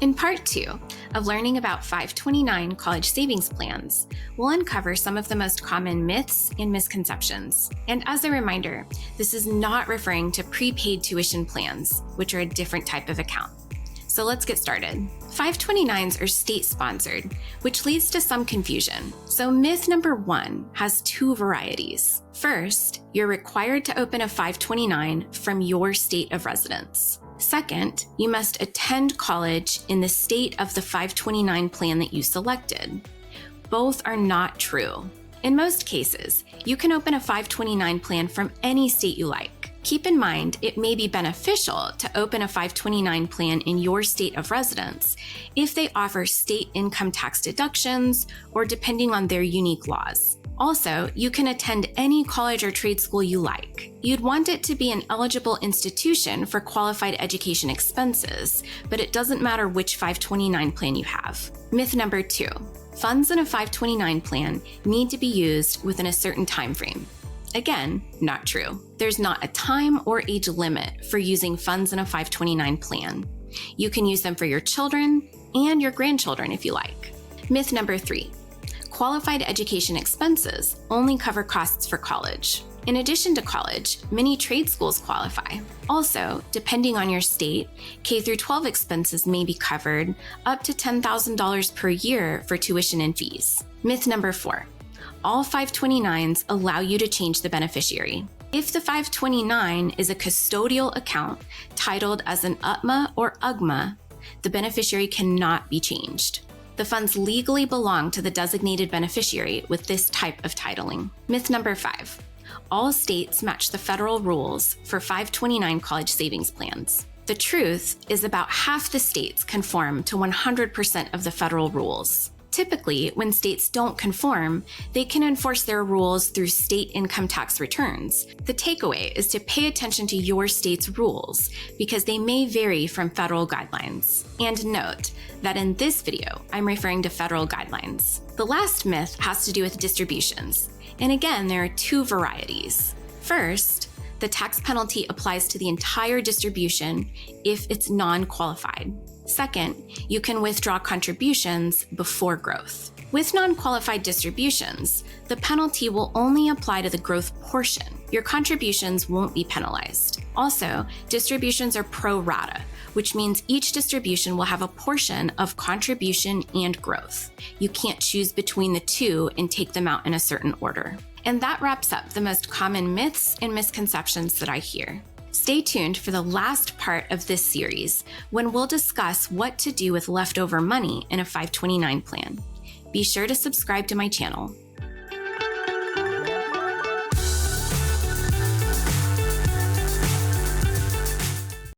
In part 2 of learning about 529 college savings plans, we'll uncover some of the most common myths and misconceptions. And as a reminder, this is not referring to prepaid tuition plans, which are a different type of account. So let's get started. 529s are state-sponsored, which leads to some confusion. So myth number 1 has 2 varieties. First, you're required to open a 529 from your state of residence. Second, you must attend college in the state of the 529 plan that you selected. Both are not true. In most cases, you can open a 529 plan from any state you like. Keep in mind, it may be beneficial to open a 529 plan in your state of residence if they offer state income tax deductions or depending on their unique laws. Also, you can attend any college or trade school you like. You'd want it to be an eligible institution for qualified education expenses, but it doesn't matter which 529 plan you have. Myth number 2, funds in a 529 plan need to be used within a certain time frame. Again, not true. There's not a time or age limit for using funds in a 529 plan. You can use them for your children and your grandchildren if you like. Myth number 3, qualified education expenses only cover costs for college. In addition to college, many trade schools qualify. Also, depending on your state, K-12 expenses may be covered up to $10,000 per year for tuition and fees. Myth number 4, all 529s allow you to change the beneficiary. If the 529 is a custodial account titled as an UTMA or UGMA, the beneficiary cannot be changed. The funds legally belong to the designated beneficiary with this type of titling. Myth number 5, all states match the federal rules for 529 college savings plans. The truth is about half the states conform to 100% of the federal rules. Typically, when states don't conform, they can enforce their rules through state income tax returns. The takeaway is to pay attention to your state's rules because they may vary from federal guidelines. And note that in this video, I'm referring to federal guidelines. The last myth has to do with distributions. And again, there are 2 varieties. First, the tax penalty applies to the entire distribution if it's non-qualified. Second, you can withdraw contributions before growth. With non-qualified distributions, the penalty will only apply to the growth portion. Your contributions won't be penalized. Also, distributions are pro rata, which means each distribution will have a portion of contribution and growth. You can't choose between the 2 and take them out in a certain order. And that wraps up the most common myths and misconceptions that I hear. Stay tuned for the last part of this series when we'll discuss what to do with leftover money in a 529 plan. Be sure to subscribe to my channel.